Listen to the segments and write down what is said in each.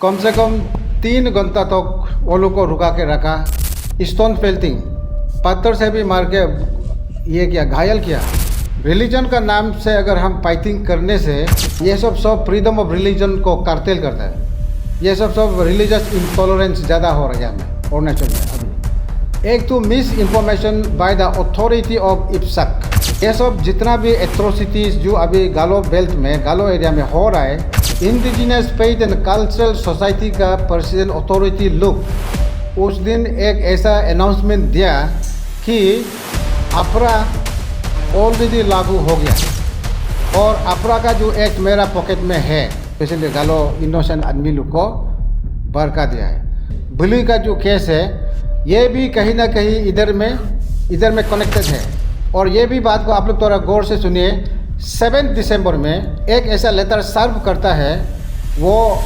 कम से कम 3 घंटा तक वो लोग को रुका के रखा, स्टोन पेल्टिंग, पत्थर से भी मार के ये किया, घायल किया। रिलीजन का नाम से अगर हम फाइटिंग करने से ये सब फ्रीडम ऑफ रिलीजन को कार्टेल करता है। ये सब रिलीजियस इंटॉलरेंस ज़्यादा हो रहा है हमें अरुणाचल में अभी। एक तो misinformation by the authority of इप्सक। ये सब जितना भी एट्रोसिटीज़ जो अभी गालो बेल्ट में, गालो एरिया में हो रहा है, indigenous faith and cultural society का प्रेसिडेंट अथॉरिटी लोग उस दिन एक ऐसा अनाउंसमेंट दिया कि अपरा ऑलरेडी लागू हो गया और अपरा का जो एक्ट मेरा पॉकेट में है, स्पेशली गालो इनोसेंट आदमी लोग को बरका दिया है। बुली का जो केस है ये भी कहीं ना कहीं इधर में कनेक्टेड है। और ये भी बात को आप लोग थोड़ा गौर से सुनिए। 7 दिसंबर में एक ऐसा लेटर सर्व करता है, वो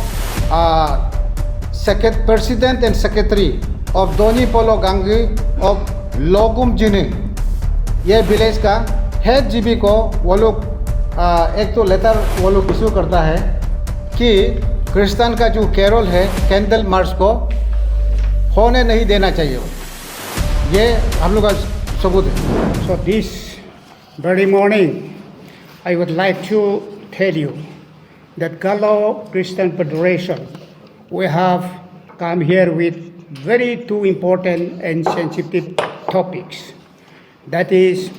president and secretary of Donyi Polo Gangi of Logum Jining, ये विलेज का हेड जीबी को वो लोग एक तो लेटर वो लोग इशू करता है कि क्रिश्चियन का जो कैरोल है, कैंडल मार्च को होने नहीं देना चाहिए। ये हम लोग का सबूत है। So this very morning, I would like to tell you that Galo Christian Federation, we have come here with very two important and sensitive topics. That is,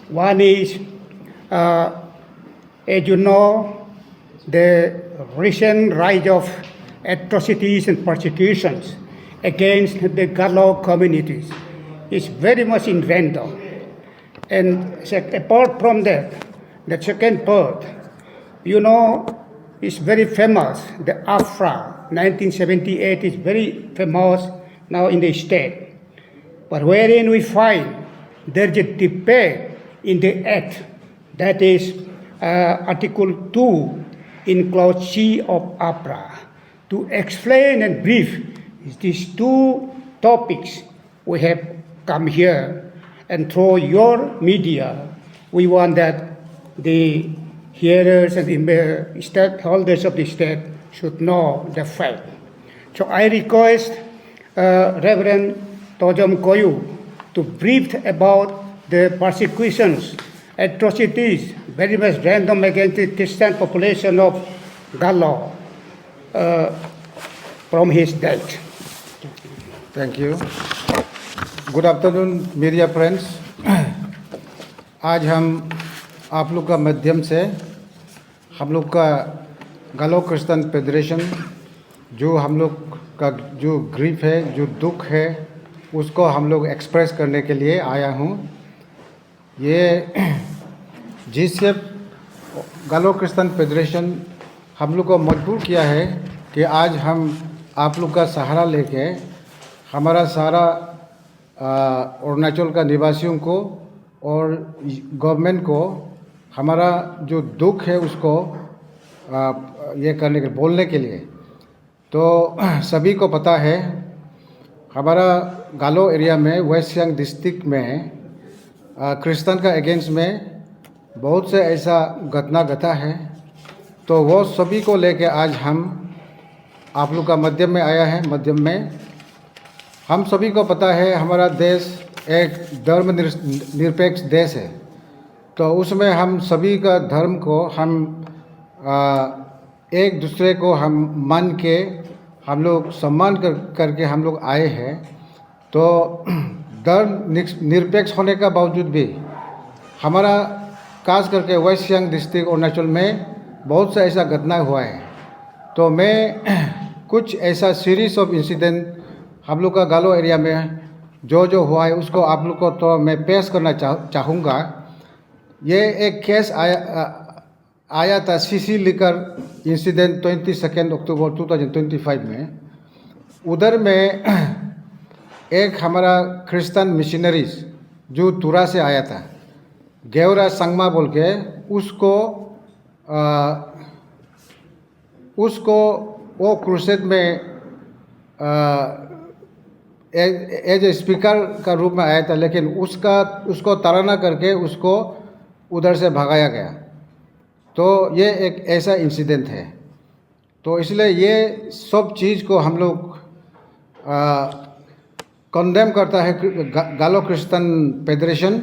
one is, as you know, the recent rise of atrocities and persecutions against the Galo communities is very much in random. And apart from that, the second part, you know, is very famous. The AFRA 1978 is very famous now in the state. But wherein we find there's a debate in the Act, that is Article 2 in Clause C of AFRA. To explain and brief these two topics, we have come here, and through your media, we want that the hearers and the stakeholders of the state should know the fact. So I request Reverend Tojom Koyu to brief about the persecutions, atrocities, very much random against the Christian population of Galo from his date. Thank you. Good afternoon media friends. आज हम आप लोग का माध्यम से हम लोग का गालो क्रिश्चियन फेडरेशन जो हम लोग का जो ग्रीफ है, जो दुख है, उसको हम लोग एक्सप्रेस करने के लिए आया हूँ। ये जिससे गालो क्रिश्चियन फेडरेशन हम लोग को मजबूर किया है कि आज हम आप लोग का सहारा लेके हमारा सारा अरुणाचल का निवासियों को और गवर्नमेंट को हमारा जो दुख है उसको ये करने के बोलने के लिए। तो सभी को पता है हमारा गालो एरिया में, वेस्ट सियांग डिस्ट्रिक्ट में क्रिश्चियन का अगेंस्ट में बहुत से ऐसा घटना घटा है। तो वो सभी को लेके आज हम आप लोग का मध्यम में आया है। मध्यम में हम सभी को पता है हमारा देश एक धर्म निरपेक्ष देश है। तो उसमें हम सभी का धर्म को हम एक दूसरे को हम मान के हम लोग सम्मान करके हम लोग आए हैं। तो धर्म निरपेक्ष होने का बावजूद भी हमारा खास करके वेस्ट सियांग डिस्ट्रिक्ट अरुणाचल में बहुत सा ऐसा घटना हुआ है। तो मैं कुछ ऐसा सीरीज ऑफ इंसिडेंट हम लोग का गालो एरिया में जो हुआ है उसको आप लोग को तो मैं पेश करना चाहूँगा। ये एक केस आया था सीसी लिकर इंसिडेंट 22 अक्टूबर 2025 में। उधर में एक हमारा क्रिश्चियन मिशनरीज जो तुरा से आया था, गेवरा संगमा बोल के, उसको वो क्रूसेड में एज ए स्पीकर का रूप में आया था, लेकिन उसको ताड़ना करके उसको उधर से भगाया गया। तो ये एक ऐसा इंसिडेंट है। तो इसलिए ये सब चीज़ को हम लोग कंडेम करता है गालो क्रिश्चियन फेडरेशन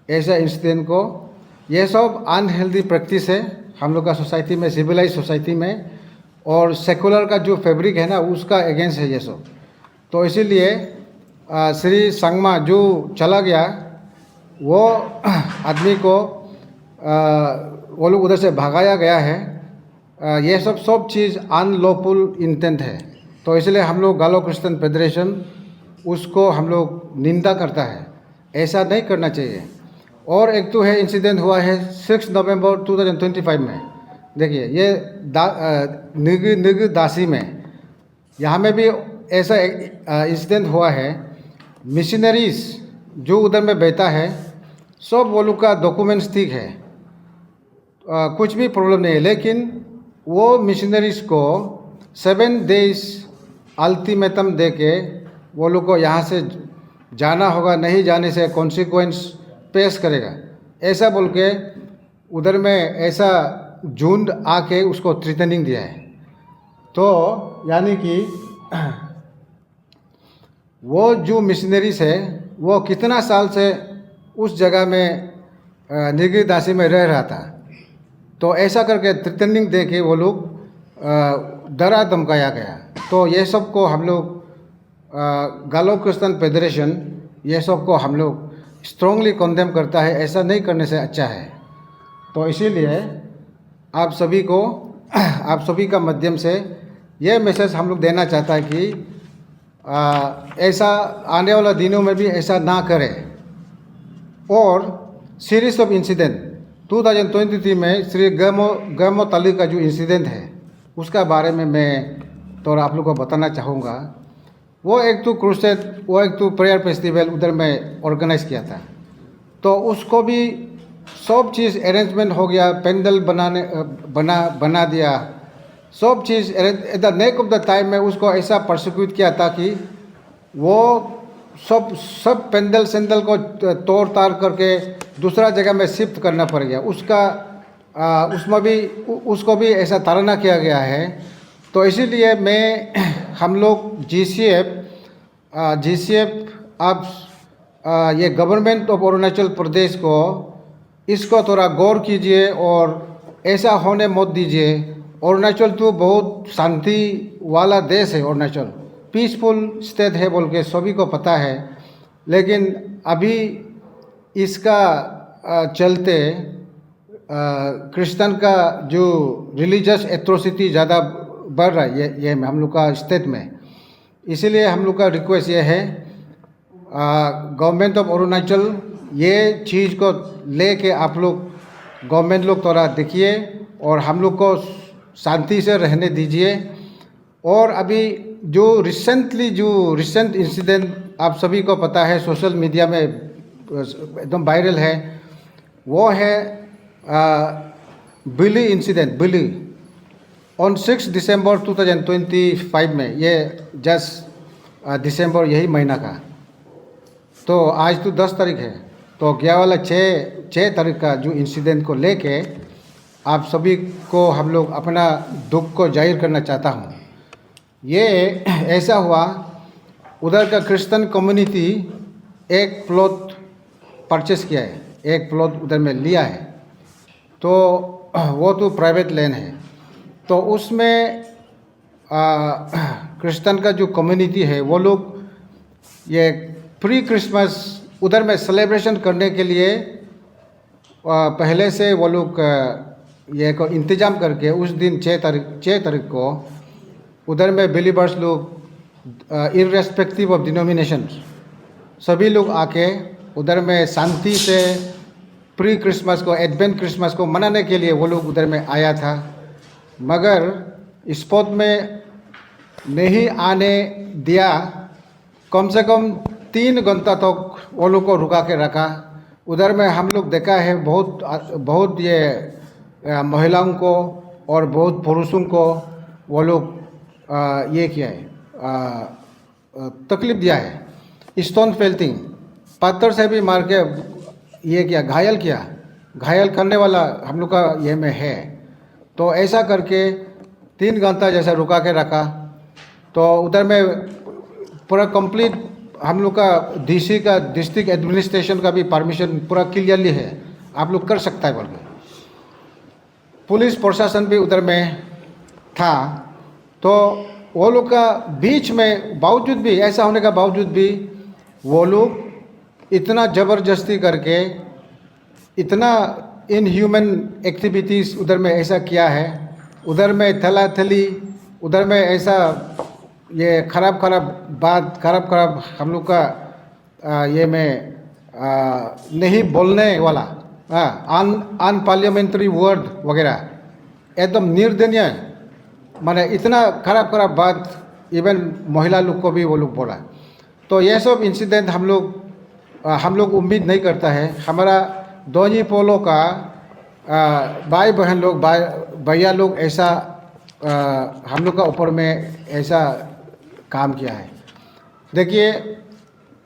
ऐसा इंसिडेंट को। ये सब अनहेल्दी प्रैक्टिस है हम लोग का सोसाइटी में, सिविलाइज सोसाइटी में, और सेकुलर का जो फैब्रिक है ना उसका अगेंस्ट है ये सब। तो इसीलिए श्री संगमा जो चला गया वो आदमी को वो लोग उधर से भगाया गया है। ये सब चीज़ अनलॉफुल इंटेंट है। तो इसलिए हम लोग गालो क्रिश्चियन फेडरेशन उसको हम लोग निंदा करता है, ऐसा नहीं करना चाहिए। और एक तो है इंसिडेंट हुआ है 6 नवंबर 2025 में। देखिए ये निग दासी में, यहाँ में भी ऐसा इंसिडेंट हुआ है। मिशनरीज जो उधर में बैठा है सब वो लोग का डॉक्यूमेंट्स ठीक है, कुछ भी प्रॉब्लम नहीं है, लेकिन वो मिशनरीज को 7 डेज अल्टीमेटम दे के वो लोग को यहाँ से जाना होगा, नहीं जाने से कॉन्सिक्वेंस पेश करेगा, ऐसा बोल के उधर में ऐसा झुंड आके उसको थ्रेटनिंग दिया है। तो यानी कि वो जो मिशनरीज है वो कितना साल से उस जगह में निगरी दासी में रह रहा था, तो ऐसा करके थ्रेटनिंग दे के वो लोग डरा धमकाया गया। तो ये सब को हम लोग गालो क्रिश्चियन फेडरेशन ये सब को हम लोग स्ट्रांगली कंडेम करता है, ऐसा नहीं करने से अच्छा है। तो इसीलिए आप सभी का माध्यम से ये मैसेज हम लोग देना चाहता है कि ऐसा आने वाला दिनों में भी ऐसा ना करें। और सीरीज ऑफ इंसिडेंट 2023 में श्री गमो ताली का जो इंसिडेंट है उसका बारे में मैं थोड़ा आप लोग को बताना चाहूँगा। वो एक तो क्रूसेड, वो एक तो प्रेयर फेस्टिवल उधर में ऑर्गेनाइज किया था, तो उसको भी सब चीज़ अरेंजमेंट हो गया, पेंडल बना दिया, सब चीज़। At the neck of the time में उसको ऐसा प्रोसिक्यूट किया था कि वो सब पेंडल सेंडल को तोड़ ताड़ करके दूसरा जगह में शिफ्ट करना पड़ गया। उसमें भी उसको भी ऐसा ताड़ना किया गया है। तो इसीलिए हम लोग GCF आप ये गवर्नमेंट ऑफ अरुणाचल प्रदेश को इसको थोड़ा गौर कीजिए और ऐसा होने मत दीजिए। अरुणाचल तो बहुत शांति वाला देश है, अरुणाचल पीसफुल स्टेट है बोल के सभी को पता है, लेकिन अभी इसका चलते क्रिश्चियन का जो रिलीजियस एट्रोसिटी ज़्यादा बढ़ रहा है ये हम लोग का स्टेट में। इसीलिए हम लोग का रिक्वेस्ट ये है गवर्नमेंट ऑफ अरुणाचल ये चीज़ को लेके आप लोग गवर्नमेंट लोग थोड़ा देखिए और हम लोग को शांति से रहने दीजिए। और अभी जो रिसेंट इंसिडेंट आप सभी को पता है, सोशल मीडिया में एकदम वायरल है, वो है बिली इंसिडेंट। बिली ऑन 6 दिसंबर 2025 में, ये जस्ट दिसंबर यही महीना का, तो आज तो 10 तारीख है, तो गया वाला 6 तारीख का जो इंसिडेंट को लेके आप सभी को हम लोग अपना दुख को जाहिर करना चाहता हूँ। ये ऐसा हुआ, उधर का क्रिश्चियन कम्युनिटी एक प्लॉट परचेस किया है, एक प्लॉट उधर में लिया है, तो वो तो प्राइवेट लैंड है। तो उसमें क्रिश्चियन का जो कम्युनिटी है वो लोग ये प्री क्रिसमस उधर में सेलिब्रेशन करने के लिए पहले से वो लोग ये को इंतज़ाम करके उस दिन 6 तारीख को उधर में बिलीवर्स लोग इररेस्पेक्टिव ऑफ डिनोमिनेशन सभी लोग आके उधर में शांति से प्री क्रिसमस को, एडवेंट क्रिसमस को मनाने के लिए वो लोग उधर में आया था। मगर स्पॉट में नहीं आने दिया, कम से कम 3 घंटा तक वो लोग को रुका के रखा। उधर में हम लोग देखा है बहुत ये महिलाओं को और बहुत पुरुषों को वो लोग ये किया है, तकलीफ दिया है, स्टोन पेल्टिंग पत्थर से भी मार के ये किया, घायल करने वाला हम लोग का ये में है। तो ऐसा करके 3 घंटा जैसा रुका के रखा। तो उधर में पूरा कंप्लीट हम लोग का डीसी का डिस्ट्रिक्ट एडमिनिस्ट्रेशन का भी परमिशन पूरा क्लियरली है, आप लोग कर सकता है बोल के। पुलिस प्रशासन भी उधर में था। तो वो लोग का बीच में बावजूद भी, ऐसा होने का बावजूद भी वो लोग इतना ज़बरदस्ती करके इतना इनह्यूमन एक्टिविटीज़ उधर में ऐसा किया है। उधर में थला थली, उधर में ऐसा ये खराब बात, खराब हम लोग का ये में नहीं बोलने वाला अनपार्लियामेंट्री वर्ड वगैरह एकदम निर्दयनीय, माने इतना खराब बात इवन महिला लोग को भी वो लोग बोला। तो ये सब इंसिडेंट हम लोग उम्मीद नहीं करता है। हमारा दोनी पोलो का भाई बहन लोग, भैया लोग ऐसा हम लोग का ऊपर में ऐसा काम किया है। देखिए,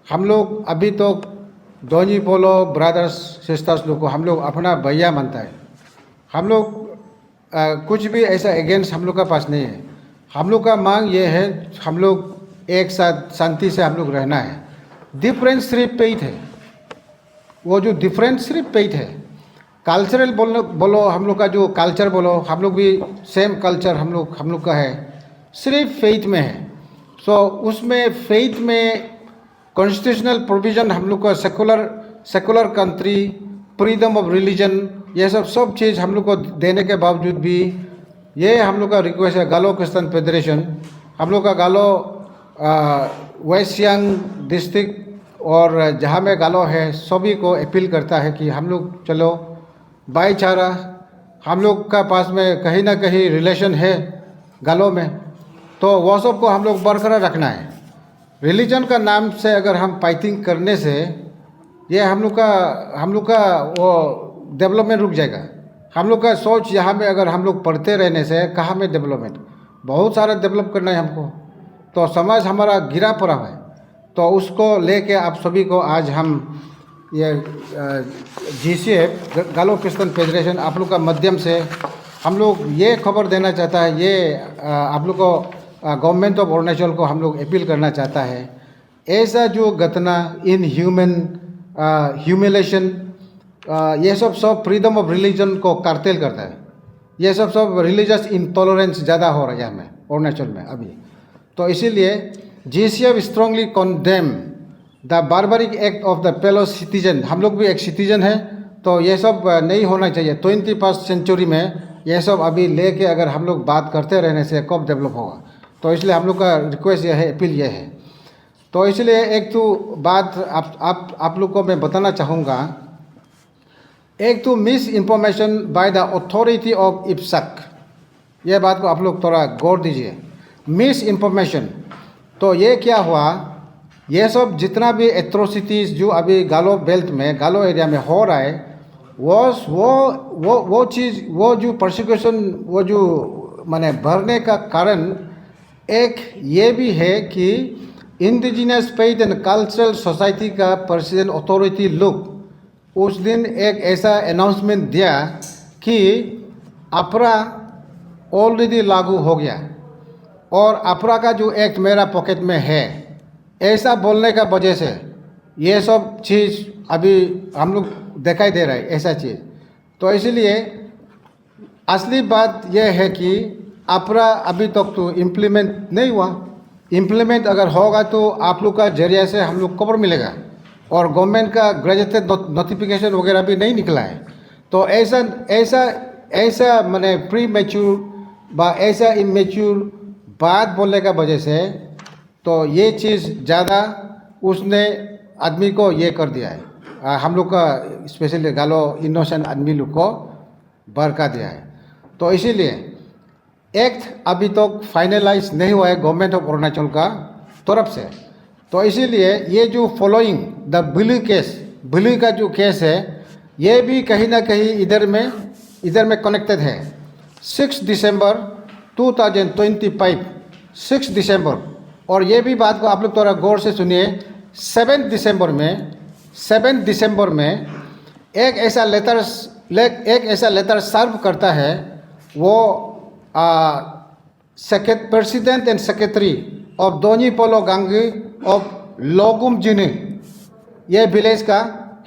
हम लोग अभी तो दोनी पोलो ब्रदर्स सिस्टर्स लोग को हम लोग अपना भैया मानता है। हम लोग कुछ भी ऐसा अगेंस्ट हम लोग का पास नहीं है। हम लोग का मांग ये है, हम लोग एक साथ शांति से हम लोग रहना है। डिफरेंस सिर्फ पेट है, वो जो डिफरेंस सिर्फ पेट है। कल्चरल बोलो हम लोग का जो कल्चर बोलो, हम लोग भी सेम कल्चर हम लोग का है, सिर्फ फेथ में है। सो उसमें फेथ में कॉन्स्टिट्यूशनल प्रोविज़न हम लोग का secular country, freedom of religion, ये सब चीज़ हम लोग को देने के बावजूद भी ये हम लोग का रिक्वेस्ट है गालो क्रिश्चियन फेडरेशन, हम लोग का गालो वेस्ट सियांग डिस्ट्रिक्ट और जहाँ में गालो है सभी को अपील करता है कि हम लोग चलो भाईचारा, हम लोग का पास में कहीं ना कहीं रिलेशन है गालो में, तो वो सब को हम लोग बरकरार रखना है। रिलीजन का नाम से अगर हम फाइटिंग करने से ये हम लोग का वो डेवलपमेंट रुक जाएगा। हम लोग का सोच यहाँ में अगर हम लोग पढ़ते रहने से कहाँ में डेवलपमेंट, बहुत सारा डेवलप करना है हमको। तो समाज हमारा गिरा पड़ा है, तो उसको लेके आप सभी को आज हम ये GCF गालो क्रिश्चियन फेडरेशन आप लोग का माध्यम से हम लोग ये खबर देना चाहता है, ये आप लोग को गवर्नमेंट ऑफ अरुणाचल को हम लोग अपील करना चाहता है, ऐसा जो घटना इनह्यूमन ह्यूमिलेशन ये सब फ्रीडम ऑफ रिलीजन को कार्टेल करता है। ये सब रिलीजियस इंटॉलरेंस ज़्यादा हो रहा है यहाँ में अरुणाचल में अभी। तो इसीलिए GCF strongly condemn the barbaric act of the fellow citizen. हम लोग भी एक सिटीजन है, तो ये सब नहीं होना चाहिए। 21st सेंचुरी में ये सब अभी लेके अगर हम लोग बात करते रहने से कब डेवलप होगा। तो इसलिए हम लोग का रिक्वेस्ट यह है, अपील यह है। तो इसलिए एक तो बात आप लोग को मैं बताना चाहूँगा, एक तो misinformation by the authority of इप्सक, ये बात को आप लोग थोड़ा गौर दीजिए। मिस इन्फॉर्मेशन, तो ये क्या हुआ, ये सब जितना भी एट्रोसिटीज़ जो अभी गालो बेल्ट में, गालो एरिया में हो रहा है, वो चीज़, वो जो प्रोसिक्यूशन, वो जो माने भरने का कारण एक ये भी है कि indigenous faith and cultural society का प्रेसिडेंट अथॉरिटी लोग उस दिन एक ऐसा अनाउंसमेंट दिया कि अपरा ऑलरेडी लागू हो गया और अपरा का जो एक्ट मेरा पॉकेट में है, ऐसा बोलने का वजह से ये सब चीज़ अभी हम लोग दिखाई दे रहा है ऐसा चीज़। तो इसलिए असली बात यह है कि अपरा अभी तक तो इम्प्लीमेंट नहीं हुआ। इम्प्लीमेंट अगर होगा तो आप लोग का जरिए से हम लोग खबर मिलेगा, और गवर्नमेंट का ग्रेजुएटेड नोटिफिकेशन वगैरह भी नहीं निकला है। तो ऐसा माने प्री मैच्योर व ऐसा इमेच्योर बात बोलने का वजह से तो ये चीज़ ज़्यादा उसने आदमी को ये कर दिया है, हम लोग का स्पेशली गालो इनोसेंट आदमी लोग को बरका दिया है। तो इसीलिए एक्ट अभी तक फाइनलाइज नहीं हुआ है गवर्नमेंट ऑफ अरुणाचल का तरफ से। तो इसीलिए ये जो फॉलोइंग द बिली का जो केस है, ये भी कहीं ना कहीं इधर में कनेक्टेड है। 6 दिसंबर 2025, 6 दिसंबर, और ये भी बात को आप लोग थोड़ा गौर से सुनिए। 7 दिसंबर में एक ऐसा लेटर सर्व करता है, वो President and Secretary of Donyi Polo Gangi of Logum Jini, ये विलेज का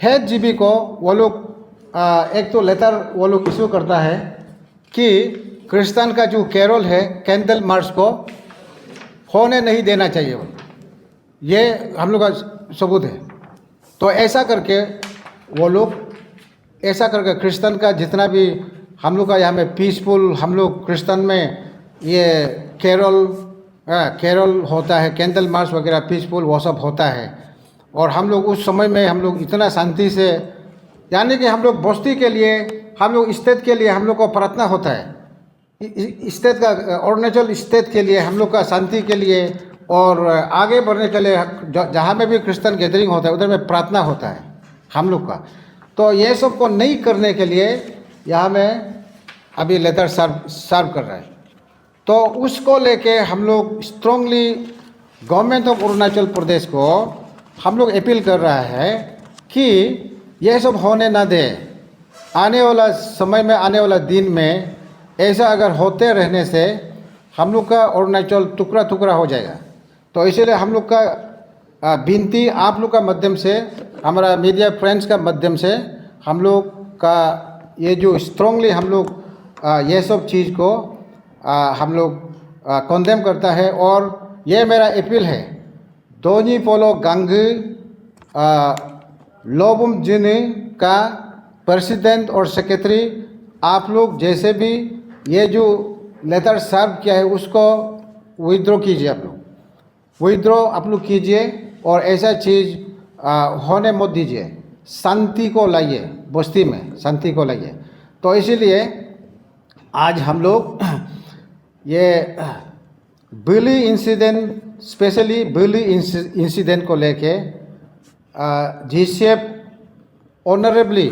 हेड जीबी को वो लोग एक तो लेटर वो लोग इशू करता है कि क्रिश्चियन का जो कैरोल है कैंडल मार्च को होने नहीं देना चाहिए, वो ये हम लोग का सबूत है। तो ऐसा करके वो लोग ऐसा करके क्रिश्चियन का जितना भी हम लोग का यहाँ में पीसफुल, हम लोग क्रिश्चियन में ये कैरोल होता है, कैंडल मार्च वगैरह पीसफुल वो सब होता है। और हम लोग उस समय में हम लोग इतना शांति से, यानी कि हम लोग बस्ती के लिए, हम लोग स्टेट के लिए हम लोग को प्रार्थना होता है, स्टेट का अरुणाचल स्टेट के लिए, हम लोग का शांति के लिए और आगे बढ़ने के लिए जहाँ में भी क्रिश्चियन गैदरिंग होता है उधर में प्रार्थना होता है हम लोग का। तो ये सब को नहीं करने के लिए यहाँ में अभी लेटर सर्व कर रहा है। तो उसको लेके हम लोग strongly government of Arunachal Pradesh को हम लोग अपील कर रहा है कि यह सब होने ना दे। आने वाला समय में, आने वाला दिन में ऐसा अगर होते रहने से हम लोग का अरुणाचल टुकड़ा टुकड़ा हो जाएगा। तो इसीलिए हम लोग का विनती आप लोग का माध्यम से, हमारा मीडिया फ्रेंड्स का माध्यम से हम लोग का ये जो स्ट्रांगली हम लोग ये सब चीज़ को हम लोग कंडेम करता है। और ये मेरा अपील है, दोनी पोलो गांगी लोबुम जिनी का प्रेसिडेंट और सेक्रेटरी, आप लोग जैसे भी ये जो लेटर सर्व किया है उसको विथड्रॉ कीजिए, आप लोग विथड्रॉ आप लोग कीजिए और ऐसा चीज़ होने मत दीजिए। शांति को लाइए, बस्ती में शांति को लाइए। तो इसीलिए आज हम लोग ये Billi incident, specially Billi incident को लेके GCF honourably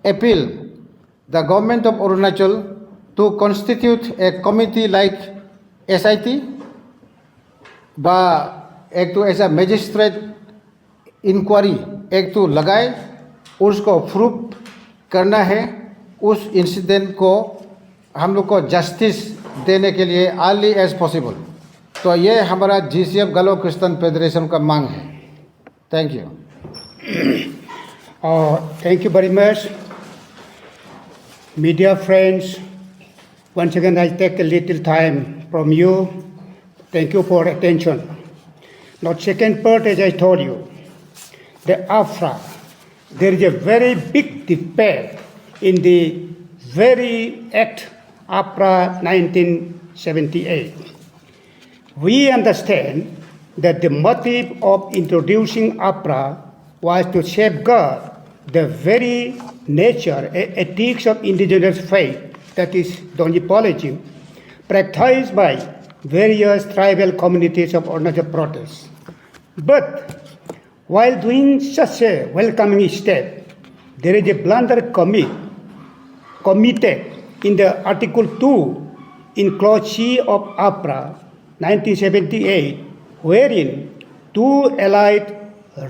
appeal the government of Arunachal to constitute a committee like SIT बा एक तो ऐसा मजिस्ट्रेट इंक्वायरी एक तो लगाए, उसको प्रूफ करना है, उस इंसिडेंट को हम लोग को जस्टिस देने के लिए अर्ली एज पॉसिबल। तो ये हमारा GCF गलो क्रिश्चियन फेडरेशन का मांग है। Thank you. Thank you very much. Media friends, once again I take a little time from you. Thank you for attention. Now second part, as I told you, the AFRA, there is a very big debate in the very Act AFRA 1978. We understand that the motive of introducing AFRA was to safeguard the very nature and ethics of indigenous faith, that is Donjipolism, practiced by various tribal communities of Arunachal Pradesh. But while doing such a welcoming step, there is a blunder committed in the Article 2 in Clause C of AFRA 1978, wherein two allied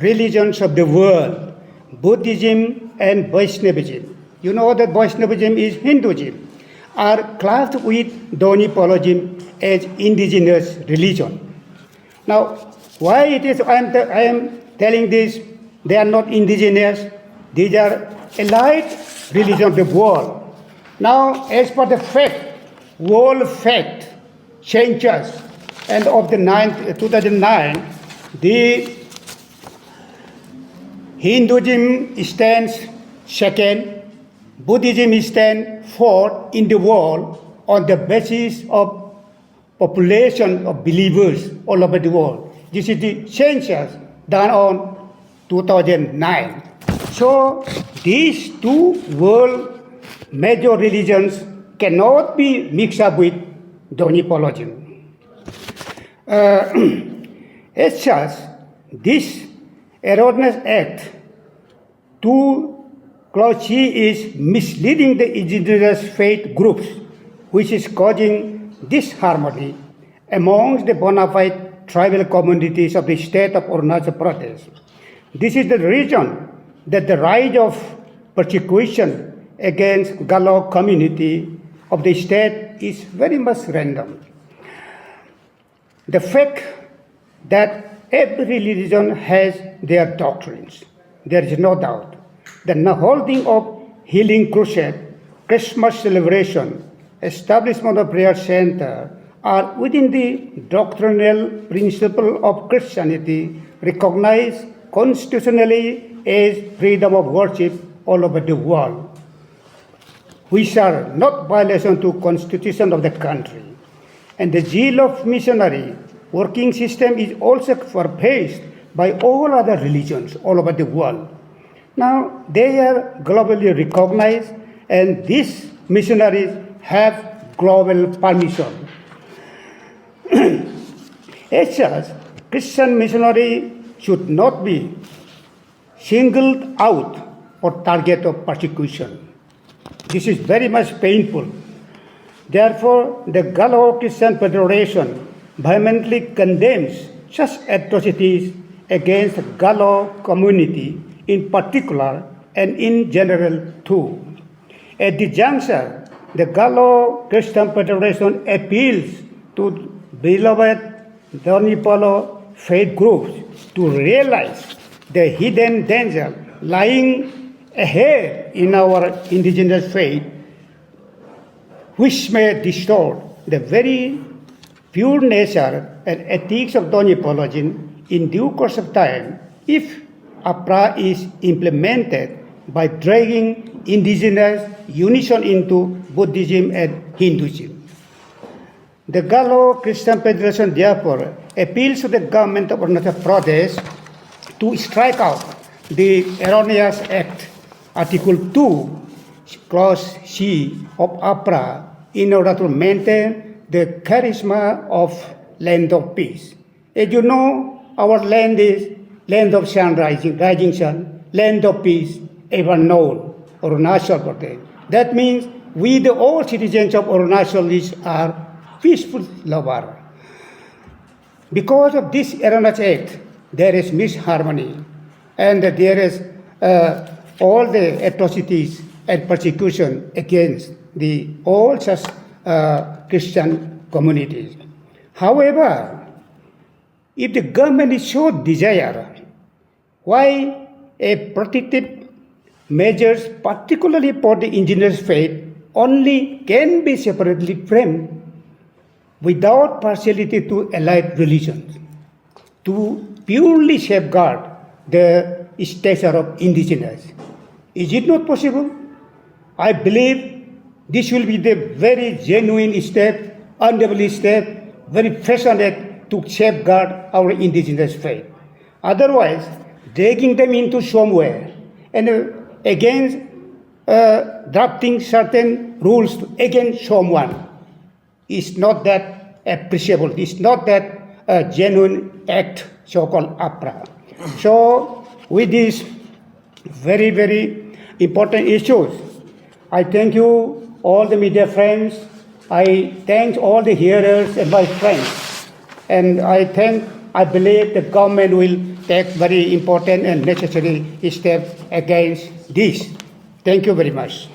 religions of the world, Buddhism and Vaishnavism, you know that Vaishnavism is Hinduism, are classed with Donjipolism as indigenous religion. Now, why it is I am telling this, they are not indigenous, these are allied religions of the world. Now, as per the fact, world fact changes, and of the 2009, the Hinduism stands second, Buddhism stands fourth in the world on the basis of population of believers all over the world. This is the census done on 2009. So these two world major religions cannot be mixed up with Donjipolism. As such, this erroneous act to Clause C is misleading the indigenous faith groups, which is causing disharmony amongst the bona fide tribal communities of the state of Arunachal Pradesh. This is the reason that the rise of persecution against Galo community of the state is very much random. the fact that every religion has their doctrines. There is no doubt. The holding of healing crusade, Christmas celebration, establishment of prayer center are within the doctrinal principle of Christianity recognized constitutionally as freedom of worship all over the world, which are not violation to constitution of the country. And the zeal of missionary working system is also pervaded by all other religions all over the world. Now they are globally recognized, and these missionaries have global permission. As such, Christian missionary should not be singled out or target of persecution. This is very much painful. Therefore, the Gallo-Christian Federation vehemently condemns such atrocities against the Gallo community in particular and in general too. At the juncture, the Gallo-Christian Federation appeals to beloved Donipolo faith groups to realize the hidden danger lying ahead in our indigenous faith, which may distort the very pure nature and ethics of Donipologism in due course of time if APRA is implemented by dragging indigenous unison into Buddhism and Hinduism. The Gallo-Christian Federation therefore appeals to the government of Arunachal Pradesh to strike out the erroneous act, Article 2, Clause C of APRA, in order to maintain the charisma of land of peace. As you know, our land is land of sun rising sun, land of peace, ever known, Arunachal Pradesh. That means we, all citizens of Arunachalis, are peaceful lover. Because of this erroneous act, there is misharmony, and there is all the atrocities and persecution against all such Christian communities. However, if the government is so desire, why a protective measures, particularly for the indigenous faith, only can be separately framed without partiality to allied religions, to purely safeguard the stature of indigenous. Is it not possible? I believe this will be the very genuine step, honorable step, very passionate to safeguard our indigenous faith. Otherwise, dragging them into somewhere and against drafting certain rules against someone is not that appreciable. It's not that genuine act, so-called APRA. So, with these very, very important issues, I thank you, all the media friends. I thank all the hearers and my friends. And I believe the government will take very important and necessary steps against this. Thank you very much.